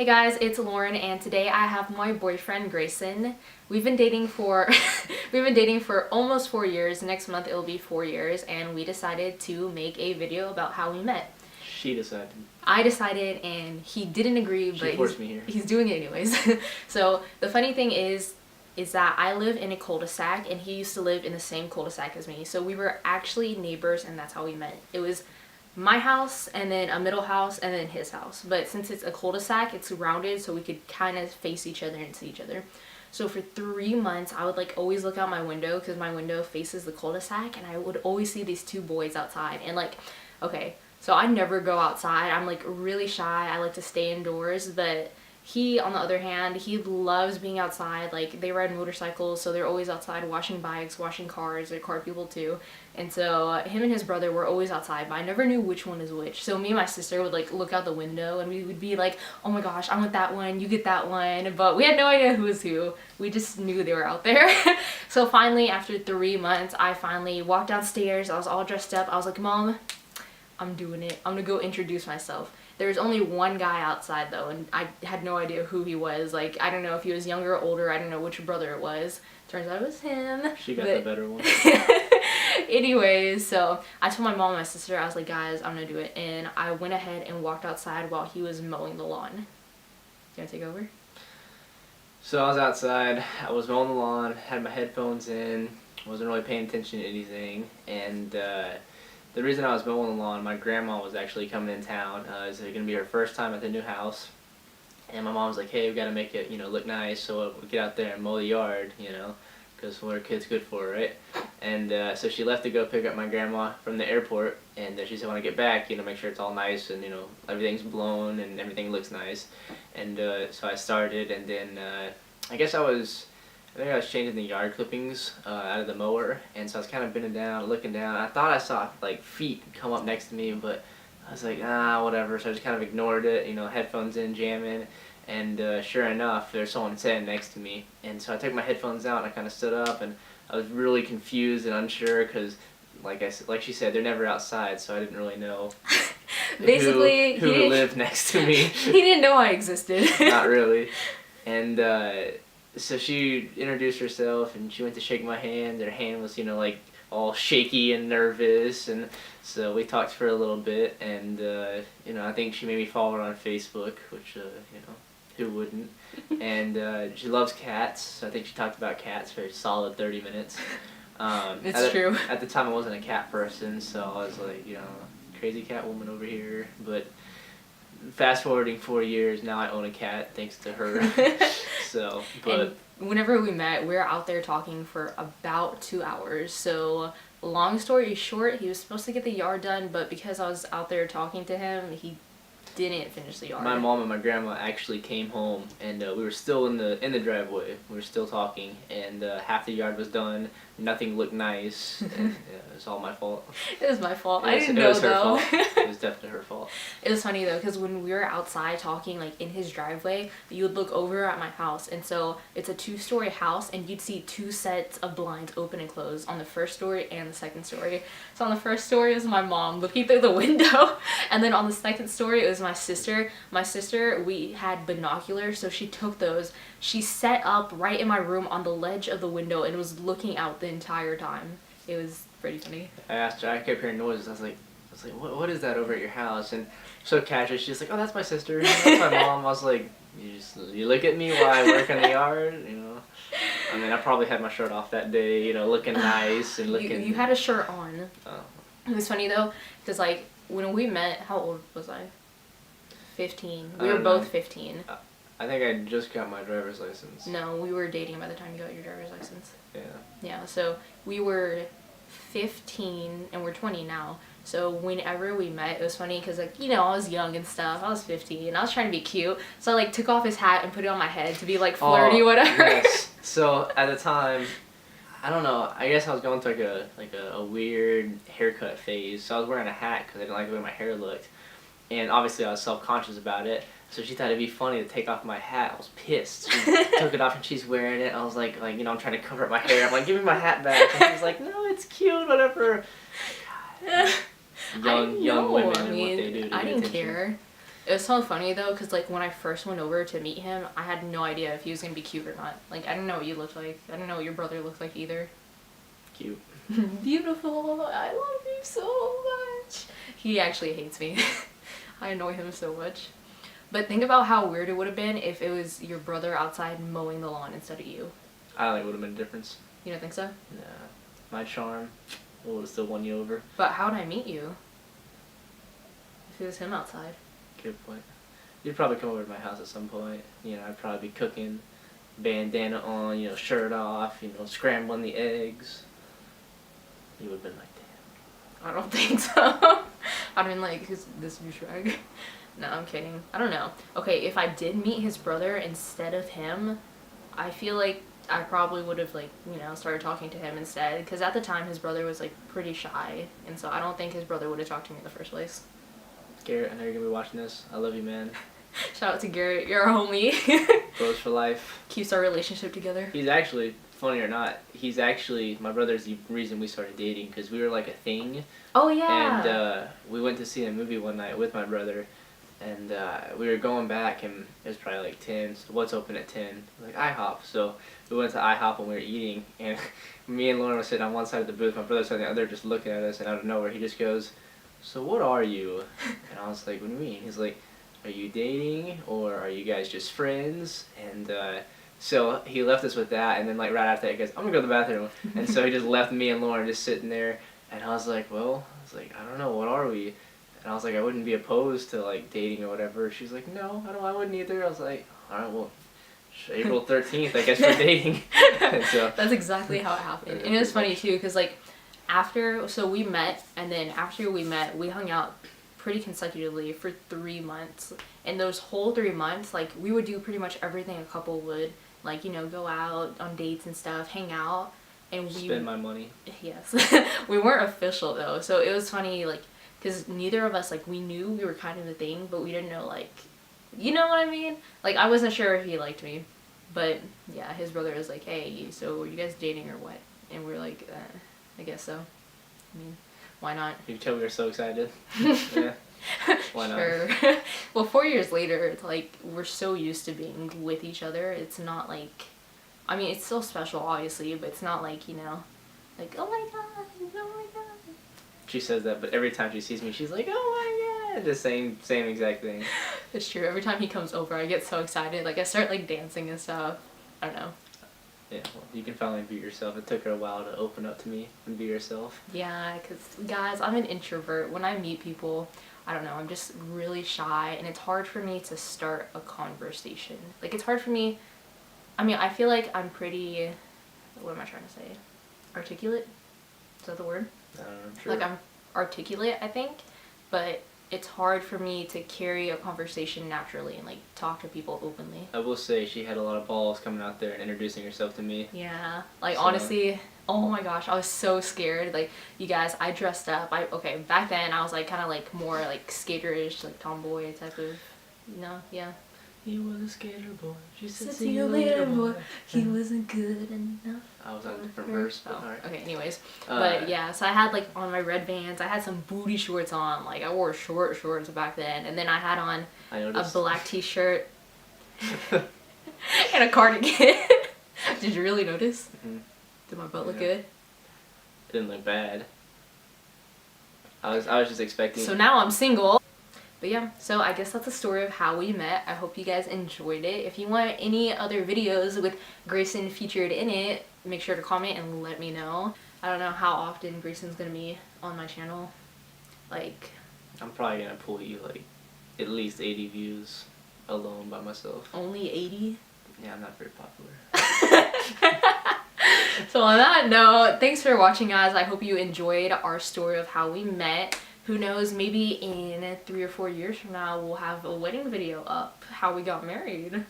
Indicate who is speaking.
Speaker 1: Hey guys, it's Lauren and today I have my boyfriend Grayson. We've been dating for almost 4 years. Next month it'll be 4 years, and we decided to make a video about how we met.
Speaker 2: She decided.
Speaker 1: I decided and he didn't agree, but he's doing it anyways. So the funny thing is that I live in a cul-de-sac and he used to live in the same cul-de-sac as me. So we were actually neighbors and that's how we met. It was my house and then a middle house and then his house. But since it's a cul-de-sac, it's rounded so we could kind of face each other and see each other. So for 3 months, I would like always look out my window because my window faces the cul-de-sac, and I would always see these two boys outside. And like, okay, so I never go outside. I'm like really shy. I like to stay indoors, but he, on the other hand, he loves being outside. Like, they ride motorcycles, so they're always outside washing bikes, washing cars. They're car people too. And so him and his brother were always outside, but I never knew which one is which. So me and my sister would like look out the window and we would be like, oh my gosh, I want that one, you get that one. But we had no idea who was who. We just knew they were out there. So finally, after 3 months, I finally walked downstairs. I was all dressed up. I was like, Mom, I'm doing it. I'm gonna go introduce myself. There was only one guy outside though, and I had no idea who he was. Like, I don't know if he was younger or older. I don't know which brother it was. Turns out it was him.
Speaker 2: She got the better one.
Speaker 1: Anyways, so I told my mom and my sister, I was like, guys, I'm gonna do it. And I went ahead and walked outside while he was mowing the lawn. You wanna take over?
Speaker 2: So I was outside, I was mowing the lawn, had my headphones in, wasn't really paying attention to anything, and the reason I was mowing the lawn, my grandma was actually coming in town. It was going to be her first time at the new house. And my mom was like, hey, we got to make it, look nice, so we get out there and mow the yard, because what are kids good for, right? And so she left to go pick up my grandma from the airport, and she said when I get back, make sure it's all nice and, everything's blown and everything looks nice. And so I started, and then I think I was changing the yard clippings out of the mower, and so I was kind of bending down, looking down. I thought I saw like feet come up next to me, but I was like, whatever. So I just kind of ignored it, headphones in, jamming, and sure enough, there's someone sitting next to me. And so I took my headphones out, and I kind of stood up, and I was really confused and unsure because, like she said, they're never outside, so I didn't really know.
Speaker 1: Basically,
Speaker 2: who lived next to me.
Speaker 1: He didn't know I existed.
Speaker 2: Not really, and. So she introduced herself, and she went to shake my hand. Her hand was, like, all shaky and nervous, and so we talked for a little bit, and, I think she made me follow her on Facebook, which, who wouldn't? And she loves cats, so I think she talked about cats for a solid 30 minutes.
Speaker 1: It's true.
Speaker 2: At the time, I wasn't a cat person, so I was like, crazy cat woman over here, but fast forwarding 4 years, now I own a cat thanks to her. So, but
Speaker 1: and whenever we met, we were out there talking for about 2 hours. So long story short, he was supposed to get the yard done, but because I was out there talking to him, he didn't finish the yard.
Speaker 2: My mom and my grandma actually came home, and we were still in the driveway. We were still talking, and half the yard was done. Nothing looked nice, and it was all my fault.
Speaker 1: It was my fault. I didn't know though.
Speaker 2: It was definitely her fault.
Speaker 1: It was funny though, because when we were outside talking, like in his driveway, you would look over at my house, and so it's a 2-story house, and you'd see 2 sets of blinds open and close on the first story and the second story. So on the first story was my mom looking through the window, and then on the second story it was my sister. My sister, we had binoculars, so she took those. She set up right in my room on the ledge of the window and was looking out the entire time. It was pretty funny.
Speaker 2: I asked her, I kept hearing noises. I was like, what is that over at your house? And so casually, she's like, oh, that's my sister. That's my mom. I was like, you look at me while I work in the yard, I mean, I probably had my shirt off that day, looking nice and looking.
Speaker 1: You had a shirt on.
Speaker 2: Oh.
Speaker 1: It was funny though, because like when we met, how old was I? 15. We were both 15.
Speaker 2: I think I just got my driver's license.
Speaker 1: No, we were dating by the time you got your driver's license.
Speaker 2: Yeah.
Speaker 1: Yeah, so we were 15 and we're 20 now. So whenever we met, it was funny because like, I was young and stuff. I was 15 and I was trying to be cute. So I like took off his hat and put it on my head to be like flirty, whatever.
Speaker 2: Yes. So at the time, I don't know, I guess I was going through like a weird haircut phase. So I was wearing a hat because I didn't like the way my hair looked. And obviously I was self-conscious about it. So she thought it'd be funny to take off my hat. I was pissed. She took it off and she's wearing it. I was like, I'm trying to cover up my hair. I'm like, give me my hat back. And she's like, no, it's cute, whatever. God. Young women and what they do to
Speaker 1: I didn't
Speaker 2: attention.
Speaker 1: care. It was so funny though, because like when I first went over to meet him, I had no idea if he was gonna be cute or not. Like I didn't know what you looked like. I didn't know what your brother looked like either.
Speaker 2: Cute.
Speaker 1: Beautiful. I love you so much. He actually hates me. I annoy him so much. But think about how weird it would have been if it was your brother outside mowing the lawn instead of you.
Speaker 2: I don't think it would have been a difference.
Speaker 1: You don't think so?
Speaker 2: Nah. My charm would have still won you over.
Speaker 1: But how'd I meet you? If it was him outside.
Speaker 2: Good point. You'd probably come over to my house at some point. You know, I'd probably be cooking, bandana on, you know, shirt off, you know, scrambling the eggs. You would have been like, damn.
Speaker 1: I don't think so. I mean, like, is this douchebag? No, I'm kidding. I don't know. Okay, if I did meet his brother instead of him, I feel like I probably would have, like, you know, started talking to him instead. Because at the time, his brother was, like, pretty shy. And so I don't think his brother would have talked to me in the first place.
Speaker 2: Garrett, I know you're going to be watching this. I love you, man.
Speaker 1: Shout out to Garrett. You're a homie.
Speaker 2: Bros for life.
Speaker 1: Keeps our relationship together.
Speaker 2: He's actually, funny or not, he's actually, my brother's the reason we started dating. Because we were, like, a thing.
Speaker 1: Oh, yeah.
Speaker 2: And we went to see a movie one night with my brother. And we were going back, and it was probably like 10. So what's open at 10? Like IHOP. So we went to IHOP when we were eating, and me and Lauren were sitting on one side of the booth. My brother's on the other, just looking at us. And out of nowhere, he just goes, "So what are you?" And I was like, "What do you mean?" He's like, "Are you dating, or are you guys just friends?" And so he left us with that, and then like right after that, he goes, "I'm gonna go to the bathroom." And so he just left me and Lauren just sitting there, and I was like, "Well," I was like, "I don't know, what are we?" And I was like, I wouldn't be opposed to like dating or whatever. She's like, "No, I wouldn't either." I was like, "All right, well, April 13th, I guess we're dating." And so
Speaker 1: that's exactly how it happened. And it was funny too, because like so we met, and then after we met, we hung out pretty consecutively for 3 months. And those whole 3 months, like we would do pretty much everything a couple would, like, you know, go out on dates and stuff, hang out, and we
Speaker 2: spend my money.
Speaker 1: Yes. We weren't official though, so it was funny, like, because neither of us, like, we knew we were kind of a thing, but we didn't know, like, you know what I mean? Like, I wasn't sure if he liked me. But, yeah, his brother was like, "Hey, so are you guys dating or what?" And we were like, I guess so. I mean, why not?
Speaker 2: You can tell we were so excited. Yeah. Why not?
Speaker 1: Sure. Well, 4 years later, it's like, we're so used to being with each other. It's not like, I mean, it's still special, obviously, but it's not like, you know, like, "Oh my god, oh my god."
Speaker 2: She says that, but every time she sees me, she's like, "Oh my god," the same exact thing.
Speaker 1: It's true. Every time he comes over, I get so excited. Like, I start, like, dancing and stuff. I don't know.
Speaker 2: Yeah, well, you can finally be yourself. It took her a while to open up to me and be herself.
Speaker 1: Yeah, because, guys, I'm an introvert. When I meet people, I don't know, I'm just really shy, and it's hard for me to start a conversation. Like, it's hard for me, I mean, I feel like I'm pretty, what am I trying to say? Articulate? Is that the word?
Speaker 2: I don't know, sure.
Speaker 1: Like, I'm articulate, I think, but it's hard for me to carry a conversation naturally and, like, talk to people openly.
Speaker 2: I will say she had a lot of balls coming out there and introducing herself to me.
Speaker 1: Yeah, like, honestly, oh my gosh, I was so scared. Like, you guys, I dressed up. Okay, back then I was like kind of like more like skaterish, like tomboy type of, you know, yeah.
Speaker 2: He was a skater boy. She said,
Speaker 1: "See you later, boy. He wasn't good enough."
Speaker 2: I was on a different verse, but alright.
Speaker 1: Okay, anyways. But yeah, so I had like on my red Vans, I had some booty shorts on. Like, I wore shorts back then. And then I had on a black t-shirt and a cardigan. Did you really notice? Mm-hmm. Did my butt look good?
Speaker 2: It didn't look bad. I was just expecting.
Speaker 1: So now I'm single. But yeah, so I guess that's the story of how we met. I hope you guys enjoyed it. If you want any other videos with Grayson featured in it, make sure to comment and let me know. I don't know how often Grayson's gonna be on my channel. Like,
Speaker 2: I'm probably gonna pull you like at least 80 views alone by myself.
Speaker 1: Only 80?
Speaker 2: Yeah, I'm not very popular.
Speaker 1: So on that note, thanks for watching, guys. I hope you enjoyed our story of how we met. Who knows, maybe in 3 or 4 years from now, we'll have a wedding video up, how we got married.